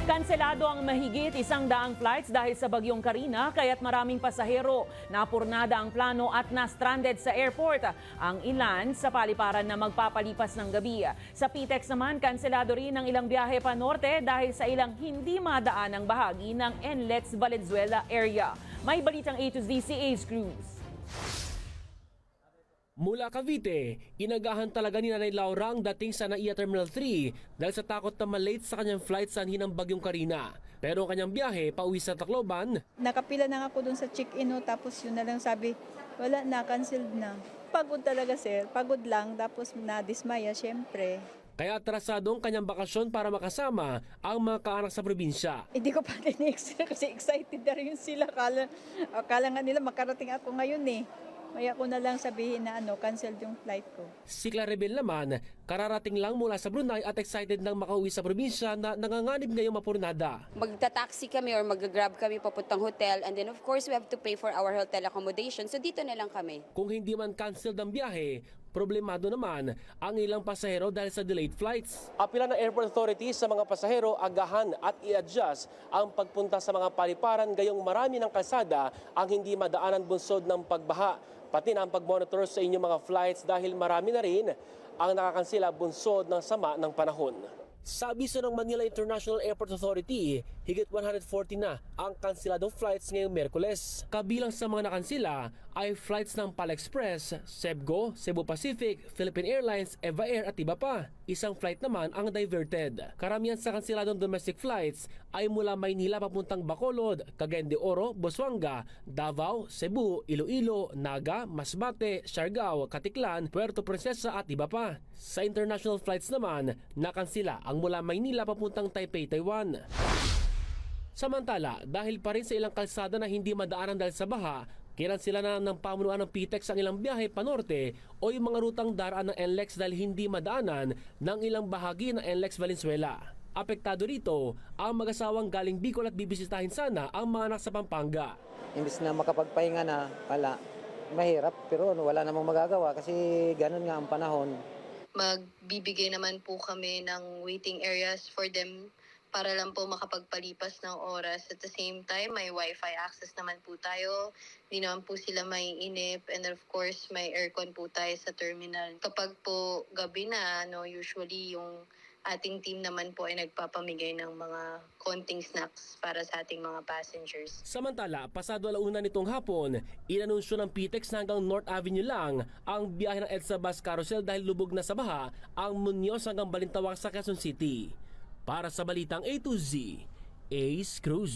Kanselado ang mahigit 100 flights dahil sa bagyong Karina, kaya't maraming pasahero napurnada ang plano at na-stranded sa airport. Ang ilan sa paliparan na magpapalipas ng gabi. Sa PTEX naman, kanselado rin ang ilang biyahe pa norte dahil sa ilang hindi madaan ang bahagi ng NLEX Valenzuela area. May balitang A to Z si Ace Cruz. Mula Cavite, inagahan talaga ni Nanay Laura ang dating sa NAIA Terminal 3 dahil sa takot na malate sa kanyang flight sa hinang bagyong Karina. Pero ang kanyang biyahe pauwi sa Tacloban. Nakapila na ako dun sa check-in, tapos yun na lang sabi, wala na, canceled na. Pagod talaga sir, pagod lang, tapos na-dismaya syempre. Kaya atrasado ang kanyang bakasyon para makasama ang mga kaanak sa probinsya. Hindi ko pa din-expect kasi excited na rin sila. Akala nga nila makarating ako ngayon eh. Kaya ko na lang sabihin na canceled yung flight ko. Si Claribel naman, kararating lang mula sa Brunei at excited nang makauwi sa probinsya na nanganganib ngayong mapurnada. Magta-taxi kami or mag-grab kami papuntang hotel, and then of course we have to pay for our hotel accommodation. So dito na lang kami. Kung hindi man canceled ang biyahe, problemado naman ang ilang pasahero dahil sa delayed flights. Apila ng airport authorities sa mga pasahero agahan at i-adjust ang pagpunta sa mga paliparan gayong marami ng kalsada ang hindi madaanan bunsod ng pagbaha. Pati na ang pag-monitor sa inyong mga flights dahil marami na rin ang nakakansela bunsod ng sama ng panahon. Sa abiso ng Manila International Airport Authority, higit 140 na ang kanseladong flights ngayong Miyerkules. Kabilang sa mga nakansela ay flights ng PAL Express, Cebgo, Cebu Pacific, Philippine Airlines, Eva Air at iba pa. Isang flight naman ang diverted. Karamihan sa kanseladong domestic flights ay mula Maynila papuntang Bacolod, Cagayan de Oro, Busuanga, Davao, Cebu, Iloilo, Naga, Masbate, Siargao, Caticlan, Puerto Princesa at iba pa. Sa international flights naman, nakansela ang mula Maynila papuntang Taipei, Taiwan. Samantala, dahil pa rin sa ilang kalsada na hindi madaanan dahil sa baha, kinansela na ng pamunuan ng PTEX ang ilang biyahe panorte o yung mga rutang daraan ng NLEX dahil hindi madaanan ng ilang bahagi ng NLEX Valenzuela. Apektado rito ang mag-asawang galing Bicol at bibisitahin sana ang mga anak sa Pampanga. Imbis na makapagpahinga na, mahirap pero wala namang magagawa kasi ganun nga ang panahon. Magbibigay naman po kami ng waiting areas for them para lang po makapagpalipas ng oras. At the same time, may Wi-Fi access naman po tayo. Hindi naman po sila maiinip. And of course, may aircon po tayo sa terminal. Kapag po gabi na, usually yung ating team naman po ay nagpapamigay ng mga konting snacks para sa ating mga passengers. Samantala, pasado alauna nitong hapon, inanunsyo ng PTEX na hanggang North Avenue lang ang biyahe ng EDSA Bus Carousel dahil lubog na sa baha ang Muñoz hanggang Balintawak sa Quezon City. Para sa Balitang A to Z, Ace Cruz.